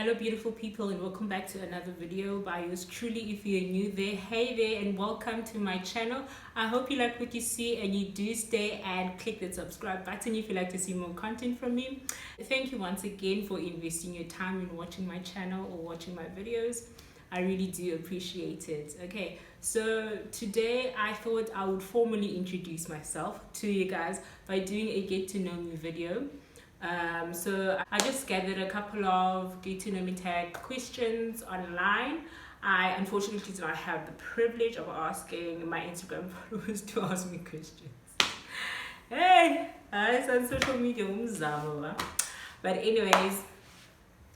Hello beautiful people, and welcome back to another video by yours truly. If you're new there, hey there, and welcome to my channel. I hope you like what you see and you do stay and click the subscribe button if you like to see more content from me. Thank you once again for investing your time in watching my channel or watching my videos. I really do appreciate it. Okay, so today I thought I would formally introduce myself to you guys by doing a get to know me video. So I just gathered a couple of get to know me tag questions online. I unfortunately do not have the privilege of asking my Instagram followers to ask me questions. Hey, it's on social media, but anyways,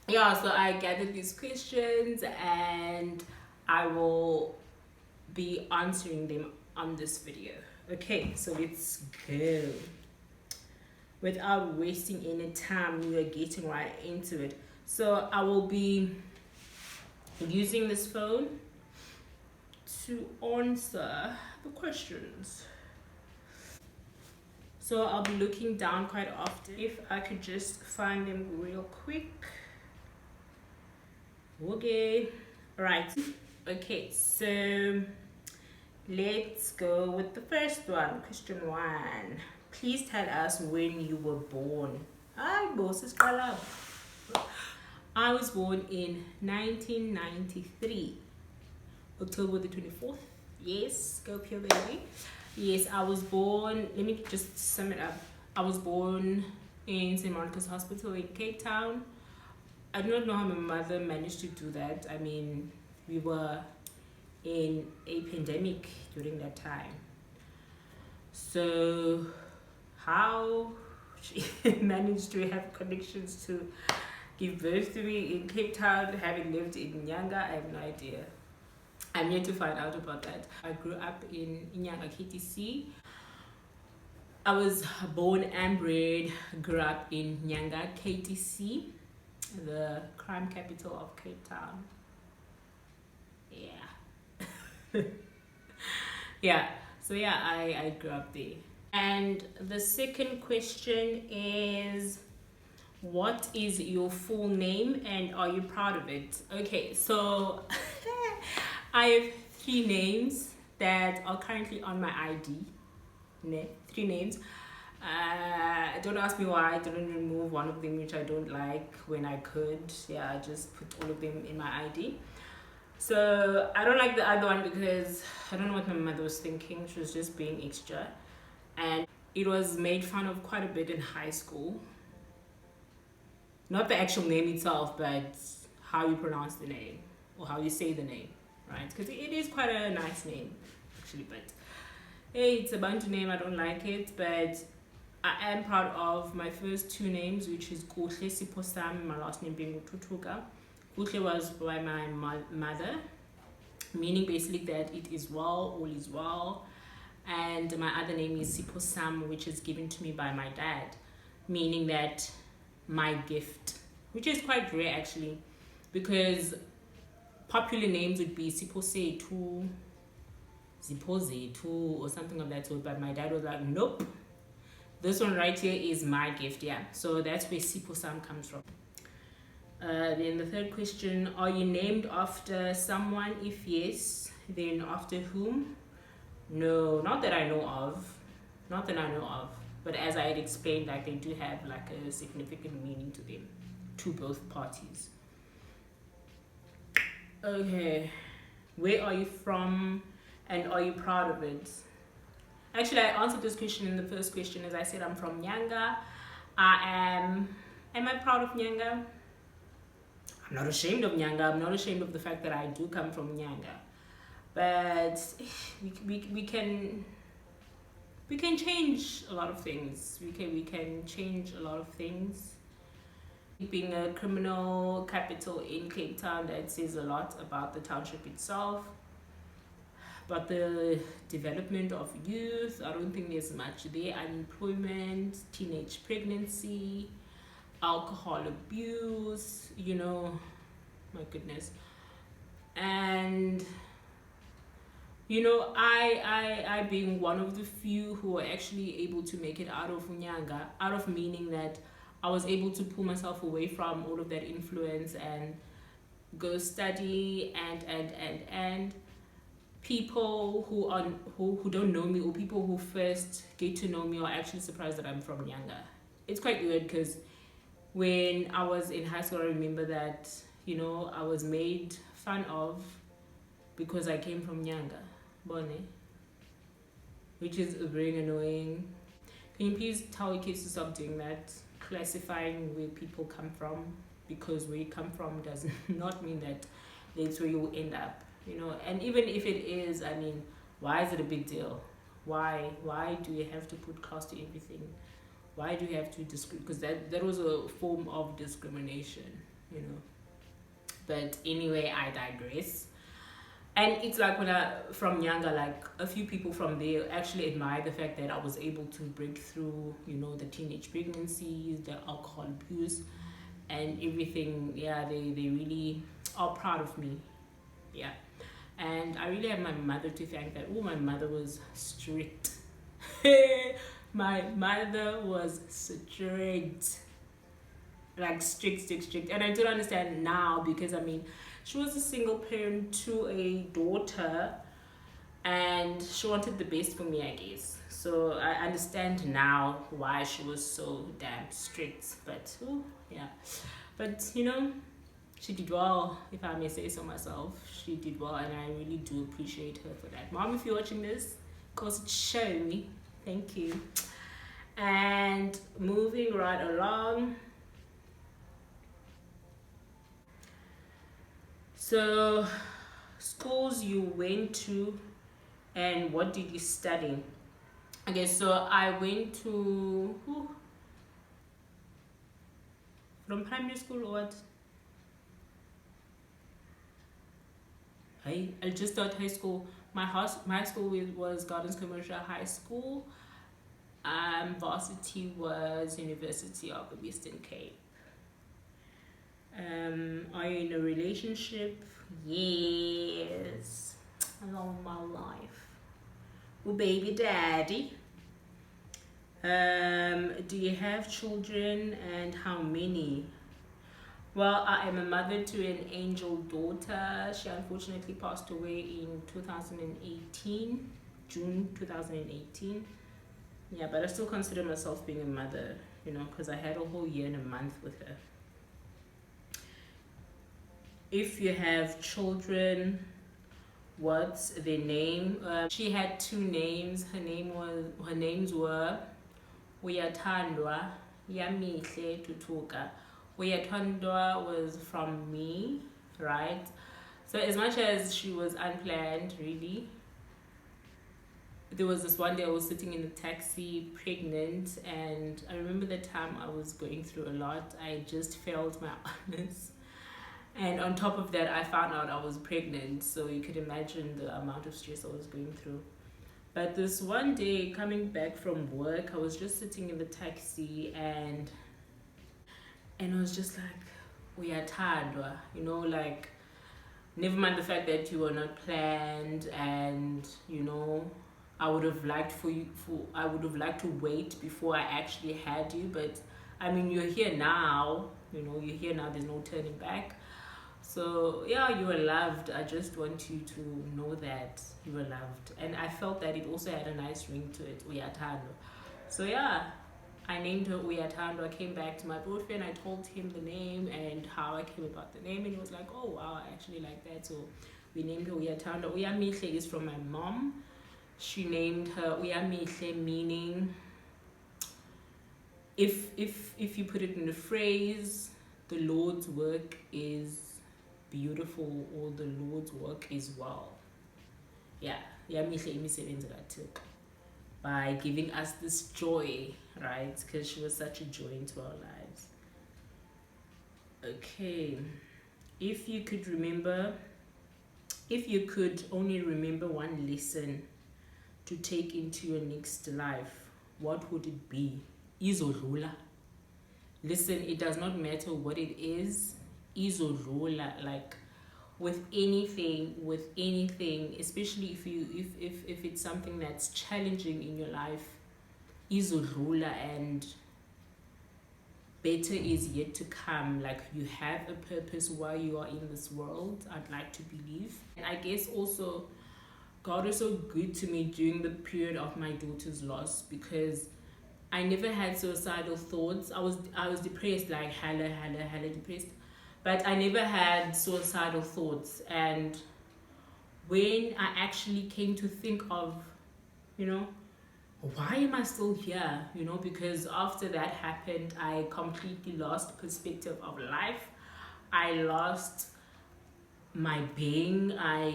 yeah, so I gathered these questions and I will be answering them on this video. Okay, so let's go. Without wasting any time, we are getting right into it. So I will be using this phone to answer the questions. So I'll be looking down quite often. If I could just find them real quick. Okay, right. Okay, so let's go with the first one. Question 1. Please tell us when you were born. I was born in 1993, October the 24th. Yes, go pure baby. Yes, I was born, let me just sum it up. I was born in St. Monica's Hospital in Cape Town. I do not know how my mother managed to do that. I mean, we were in a pandemic during that time. So how she managed to have connections to give birth to me in Cape Town, having lived in Nyanga, I have no idea. I'm yet to find out about that. I grew up in Nyanga, KTC. I was born and bred, grew up in Nyanga, KTC, the crime capital of Cape Town. Yeah. Yeah, so yeah, I grew up there. And the second question is, what is your full name and are you proud of it? Okay, so I have 3 names that are currently on my ID. 3 names. Don't ask me why I didn't remove one of them, which I don't like, when I could. Yeah, I just put all of them in my ID. So I don't like the other one because I don't know what my mother was thinking. She was just being extra. And it was made fun of quite a bit in high school. Not the actual name itself, but how you pronounce the name or how you say the name, right? Because it is quite a nice name, actually. But hey, it's a Bantu name. I don't like it, but I am proud of my first 2 names, which is Kuhle Siposam, my last name being Tutuka. Kuhle was by my mother, meaning basically that it is well, all is well. And my other name is Siposam, which is given to me by my dad, meaning that my gift, which is quite rare actually, because popular names would be Sipose Tu, Zipose Tu, or something of that sort. But my dad was like, nope, this one right here is my gift. Yeah, so that's where Siposam comes from. Then the third question, are you named after someone? If yes, then after whom? No, not that I know of. Not that I know of. But as I had explained, like, they do have like a significant meaning to them, to both parties. Okay, where are you from and are you proud of it? Actually, I answered this question in the first question. As I said, I'm from Nyanga. Am I proud of Nyanga? I'm not ashamed of Nyanga. I'm not ashamed of the fact that I do come from Nyanga. But we can change a lot of things. We can change a lot of things. Being a criminal capital in Cape Town, that says a lot about the township itself. But the development of youth, I don't think there's much there. Unemployment, teenage pregnancy, alcohol abuse, you know, my goodness. And you know, I being one of the few who are actually able to make it out of Nyanga, out of meaning that I was able to pull myself away from all of that influence and go study and people who don't know me, or people who first get to know me, are actually surprised that I'm from Nyanga. It's quite weird because when I was in high school, I remember that, I was made fun of because I came from Nyanga, Bone, which is very annoying. Can you please tell your kids to stop doing that? Classifying where people come from, because where you come from does not mean that that's where you end up, And even if it is, I mean, why is it a big deal? Why do you have to put class to everything? Why do you have to discriminate? Because that was a form of discrimination, But anyway, I digress. And it's like when from younger, like a few people from there actually admired the fact that I was able to break through, the teenage pregnancies, the alcohol abuse, and everything. Yeah, they really are proud of me. Yeah. And I really have my mother to thank that. Oh, my mother was strict. My mother was strict. Like strict. And I don't understand now because, I mean, she was a single parent to a daughter and she wanted the best for me, I guess. So I understand now why she was so damn strict. But, yeah. But, she did well, if I may say so myself. She did well, and I really do appreciate her for that. Mom, if you're watching this, because it showed me. Thank you. And moving right along. So, schools you went to and what did you study? Okay, so I went to from primary school or what? I just started high school. My high school was Gardens Commercial High School. Varsity was University of the Western Cape. Are you in a relationship? Yes. I love my life. Oh, baby daddy. Do you have children and how many? Well, I am a mother to an angel daughter. She unfortunately passed away in 2018, June 2018. Yeah, but I still consider myself being a mother, because I had a whole year and a month with her. If you have children, what's their name? She had two names. Her names were Uyathandwa Yamihle Tutuka. Uyathandwa was from me, right? So as much as she was unplanned, really, there was this one day I was sitting in a taxi pregnant, and I remember the time I was going through a lot. I just failed my honors. And on top of that, I found out I was pregnant, so you could imagine the amount of stress I was going through. But this one day, coming back from work, I was just sitting in the taxi and I was just like, uyathandwa, like, never mind the fact that you were not planned, and I would have liked to wait before I actually had you, but I mean, you're here now, there's no turning back. So yeah, you were loved. I just want you to know that you were loved. And I felt that it also had a nice ring to it, Uyathandwa. So yeah, I named her Uyathandwa. I came back to my boyfriend, I told him the name and how I came about the name, and he was like, oh wow, I actually like that. So we named her Uyathandwa. Uyamihle is from my mom. She named her Uyamihle, meaning if you put it in a phrase, the Lord's work is beautiful, or the Lord's work is well. Yeah, Yamihle imisebenzi kaThixo, by giving us this joy, right? Because she was such a joy into our lives. Okay, if you could only remember one lesson to take into your next life, what would it be? Izodlula. Listen, it does not matter what it is. Izodlula, like with anything, especially if it's something that's challenging in your life, izodlula, and better is yet to come. Like, you have a purpose while you are in this world, I'd like to believe. And I guess also God was so good to me during the period of my daughter's loss, because I never had suicidal thoughts. I was depressed, like hella depressed, but I never had suicidal thoughts. And when I actually came to think of, you know, why am I still here? You know, because after that happened, I completely lost perspective of life. I lost my being. I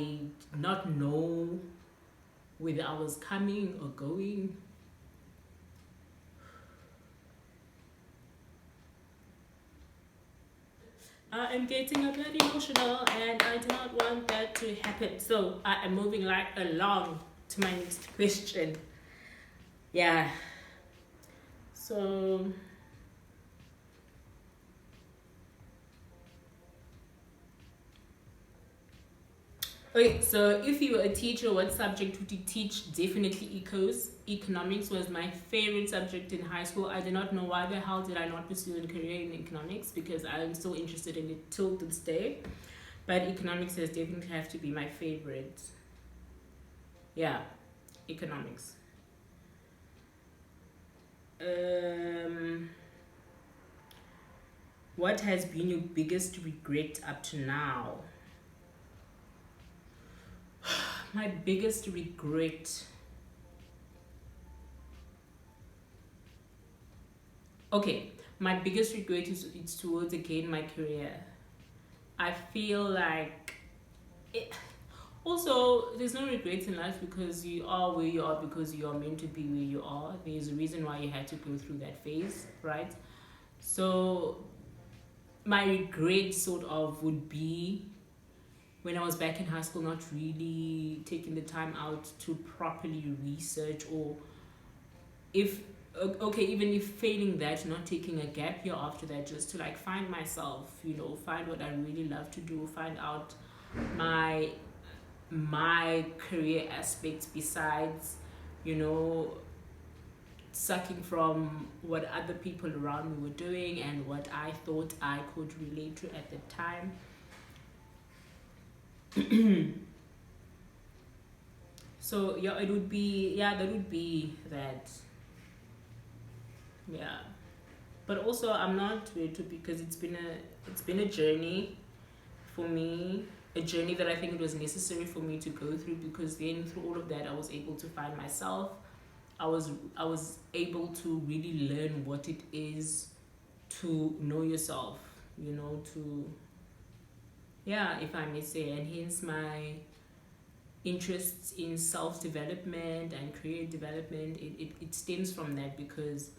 did not know whether I was coming or going. I am getting a bit emotional, and I do not want that to happen. So I am moving right along to my next question. Yeah. So, okay, so if you were a teacher, what subject would you teach? Definitely economics was my favorite subject in high school. I do not know why the hell did I not pursue a career in economics, because I'm still interested in it till this day. But economics has definitely have to be my favorite. Yeah, economics. What has been your biggest regret up to now? My biggest regret. Okay, my biggest regret is it's towards again my career. I feel like it, also there's no regrets in life, because you are where you are because you are meant to be where you are. There's a reason why you had to go through that phase, right? So my regret sort of would be when I was back in high school, not really taking the time out to properly research, or if okay, even if failing that, not taking a gap year after that, just to like find myself, you know, find what I really love to do, find out my career aspects besides, you know, sucking from what other people around me were doing and what I thought I could relate to at the time. So yeah, it would be, yeah, that would be that. Yeah, but also I'm not ready to, because it's been a journey for me, a journey that I think it was necessary for me to go through, because then through all of that I was able to find myself. I was able to really learn what it is to know yourself, you know, to, yeah, if I may say, and hence my interests in self-development and career development, it stems from that, because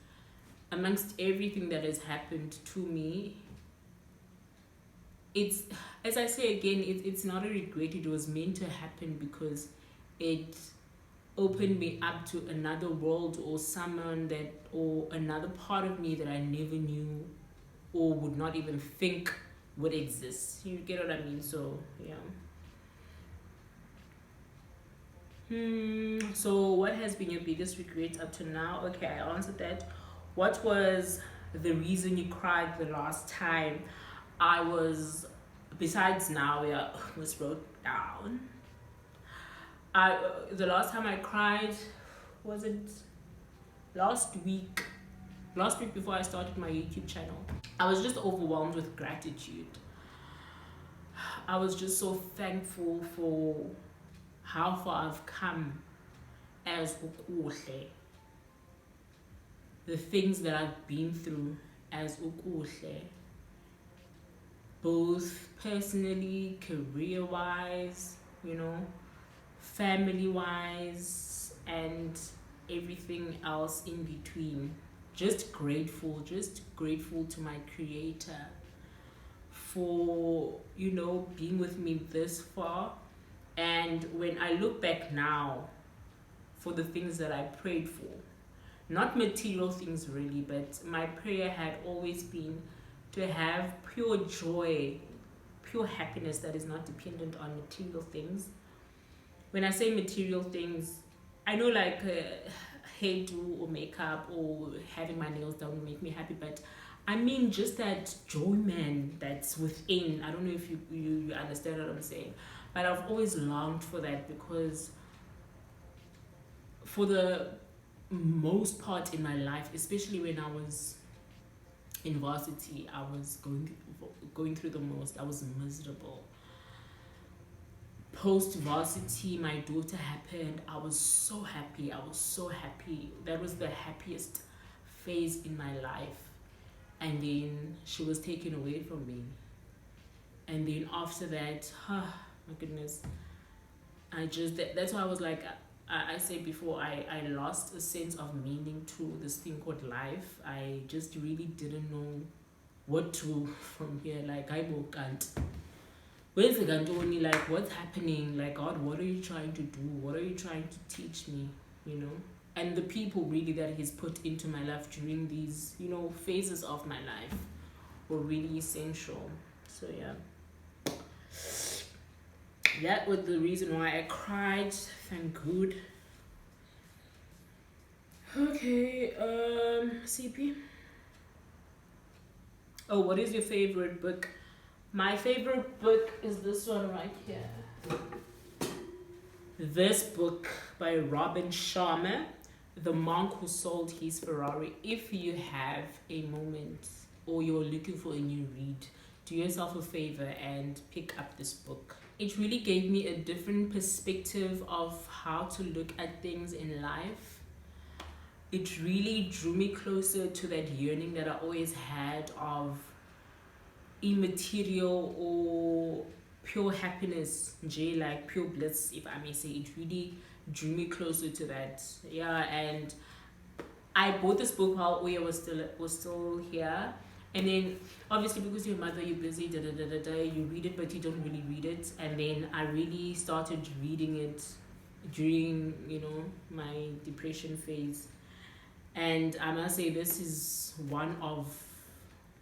amongst everything that has happened to me, it's, as I say again, it's not a regret. It was meant to happen, because it opened me up to another world, or someone that, or another part of me that I never knew or would not even think would exist. You get what I mean? So yeah. So what has been your biggest regret up to now? Okay, I answered that. What was the reason you cried the last time? I was, besides now, yeah, was wrote down. The last time I cried, was it last week? Last week before I started my YouTube channel. I was just overwhelmed with gratitude. I was just so thankful for how far I've come as Ukuhle. The things that I've been through as Ukuhle. Both personally, career-wise, you know, family-wise, and everything else in between. Just grateful to my creator for, you know, being with me this far. And when I look back now, for the things that I prayed for, not material things really, but my prayer had always been to have pure joy, pure happiness that is not dependent on material things. When I say material things, I know like hairdo or makeup or having my nails done will make me happy, but I mean, just that joy, man, that's within. I don't know if you understand what I'm saying, but I've always longed for that because for the most part in my life, especially when I was in varsity, I was going through the most. I was miserable. Post varsity, my daughter happened. I was so happy. I was so happy. That was the happiest phase in my life. And then she was taken away from me. And then after that, my goodness, that's why I was like, I said before, I lost a sense of meaning to this thing called life. I just really didn't know what to from here. Like, I woke and where's the Gandoni? Like, what's happening? Like, God, what are you trying to do? What are you trying to teach me? You know? And the people really that He's put into my life during these, phases of my life were really essential. So, yeah. That was the reason why I cried. Thank God. Okay, CP. Oh, what is your favorite book? My favorite book is this one right here. This book by Robin Sharma, The Monk Who Sold His Ferrari. If you have a moment or you're looking for a new read, do yourself a favor and pick up this book. It really gave me a different perspective of how to look at things in life. It really drew me closer to that yearning that I always had of immaterial or pure happiness, like pure bliss, if I may say. It really drew me closer to that. Yeah, and I bought this book while Oya was still here. And then obviously because you're a mother, you're busy, you read it but you don't really read it. And then I really started reading it during, my depression phase. And I must say this is one of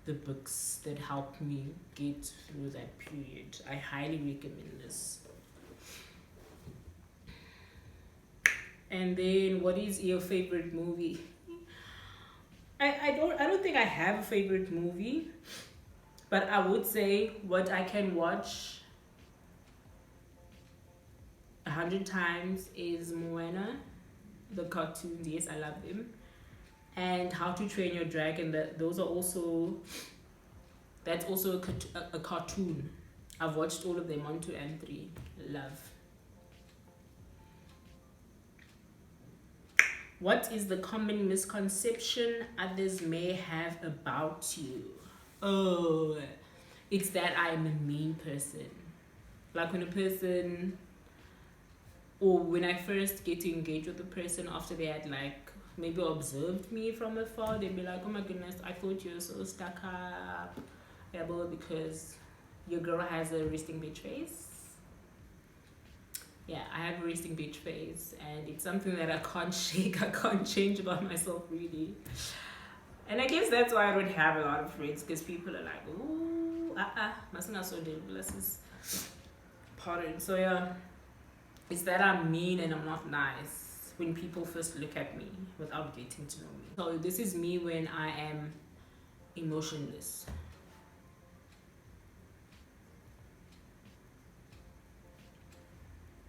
the books that helped me get through that period. I highly recommend this. And then, what is your favorite movie? I don't think I have a favorite movie, but I would say what I can watch 100 times is Moana, the cartoons. Yes, I love them. And How to Train Your Dragon. That's also a cartoon. I've watched all of them, 1, 2, and 3. Love. What is the common misconception others may have about you? Oh, it's that I'm a mean person. Like when a person, or when I first get to engage with a person after they had like maybe observed me from afar, they'd be like, oh my goodness, I thought you were so stuck up. Yeah, but because your girl has a resting bitch face. Yeah, I have a resting bitch face, and it's something that I can't shake. I can't change about myself, really. And I guess that's why I don't have a lot of friends, because people are like, ooh, mustn't have so blesses pardon. So yeah, it's that I'm mean and I'm not nice when people first look at me without getting to know me. So this is me when I am emotionless.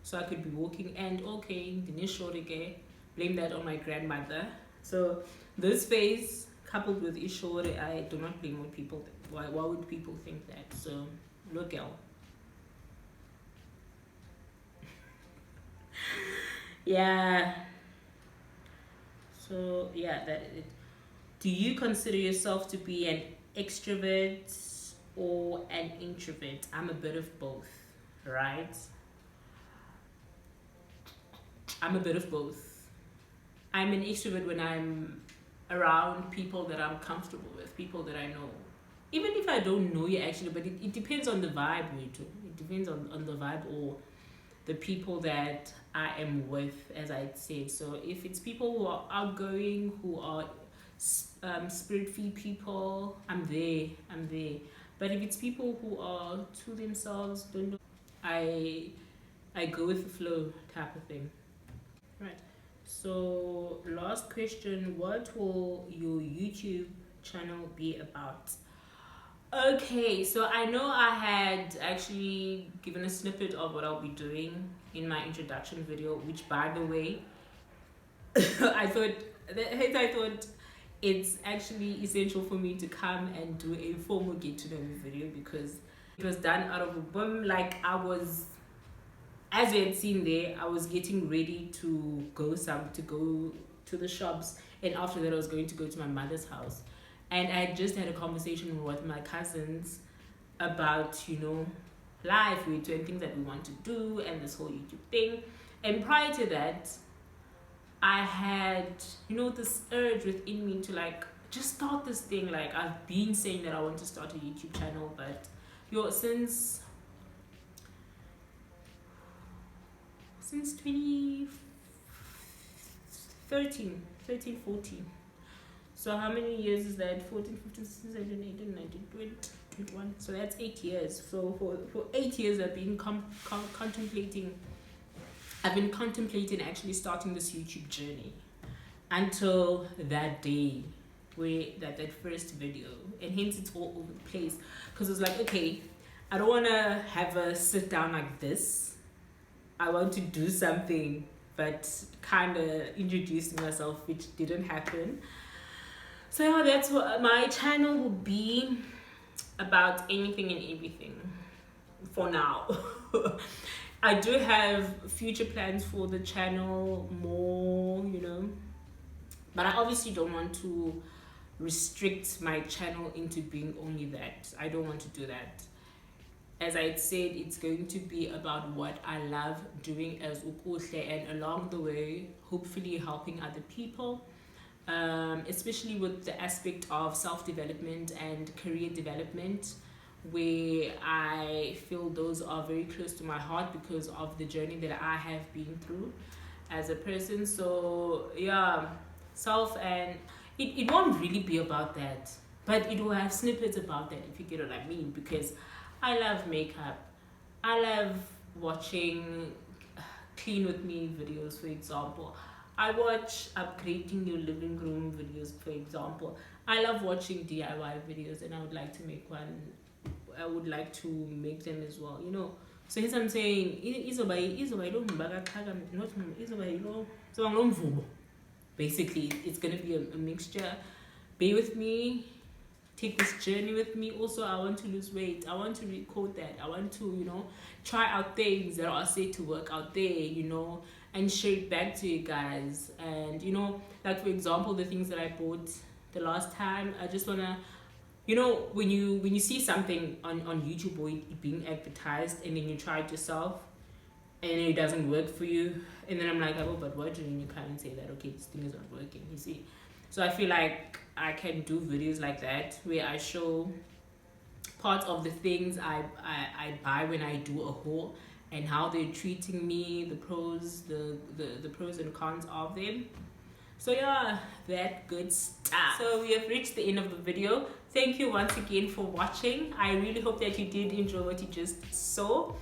So I could be walking and okay, blame that on my grandmother. So this phase coupled with Ishore, I do not blame what people why would people think that? So look, girl. Yeah. So yeah, that it. Do you consider yourself to be an extrovert or an introvert? I'm a bit of both, right? I'm a bit of both. I'm an extrovert when I'm around people that I'm comfortable with, people that I know. Even if I don't know you actually, but it depends on the vibe we do. It depends on the vibe or the people that I am with, as I said. So if it's people who are outgoing, who are spirit-free people, I'm there. But if it's people who are to themselves, don't know, I go with the flow type of thing. Right. So last question, what will your YouTube channel be about? Okay, so I know I had actually given a snippet of what I'll be doing in my introduction video, which, by the way, I thought it's actually essential for me to come and do a formal get to know you video, because it was done out of a whim. Like, I was, as you had seen there, I was getting ready to go to the shops, and after that I was going to go to my mother's house, and I had just had a conversation with my cousins about, you know, life, we're doing things that we want to do, and this whole YouTube thing. And prior to that, I had, you know, this urge within me to like just start this thing. Like, I've been saying that I want to start a YouTube channel, but since 2013, 14. So how many years is that? 14, 15, 16, 17, 18, 19, 20, 21. So that's 8 years. So for 8 years I've been contemplating actually starting this YouTube journey, until that day where that first video, and hence it's all over the place, because it's like, okay, I don't want to have a sit down like this. I want to do something, but kind of introducing myself, which didn't happen. So yeah, that's what my channel will be about, anything and everything for now. I do have future plans for the channel, more, you know, but I obviously don't want to restrict my channel into being only that. I don't want to do that. As I said, it's going to be about what I love doing as ukuhle, and along the way, hopefully helping other people, especially with the aspect of self-development and career development, where I feel those are very close to my heart because of the journey that I have been through as a person. So yeah, and it won't really be about that, but it will have snippets about that, if you get what I mean, because I love makeup. I love watching clean with me videos, for example. I watch upgrading your living room videos, for example. I love watching DIY videos, and I would like to make them as well, you know. So hence I'm saying, basically it's gonna be a mixture. Bear with me, take this journey with me. Also, I want to lose weight. I want to record that. I want to, you know, try out things that are said to work out there, you know, and share it back to you guys. And, you know, like for example, the things that I bought the last time, I just wanna, you know, when you see something on YouTube or it being advertised, and then you try it yourself and it doesn't work for you, and then I'm like, oh, but why do you can't say that, okay, this thing is not working, you see? So I feel like I can do videos like that, where I show parts of the things I buy when I do a haul, and how they're treating me, the pros and cons of them. So yeah, that good stuff. So we have reached the end of the video. Thank you once again for watching. I really hope that you did enjoy what you just saw.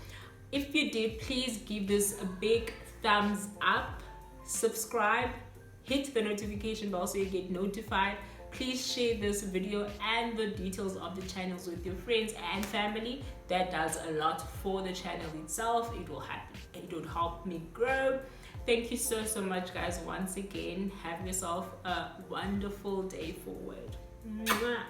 If you did, please give this a big thumbs up, subscribe, hit the notification bell so you get notified. Please share this video and the details of the channels with your friends and family. That does a lot for the channel itself. It will help me grow. Thank you so much, guys. Once again, have yourself a wonderful day forward. Mwah.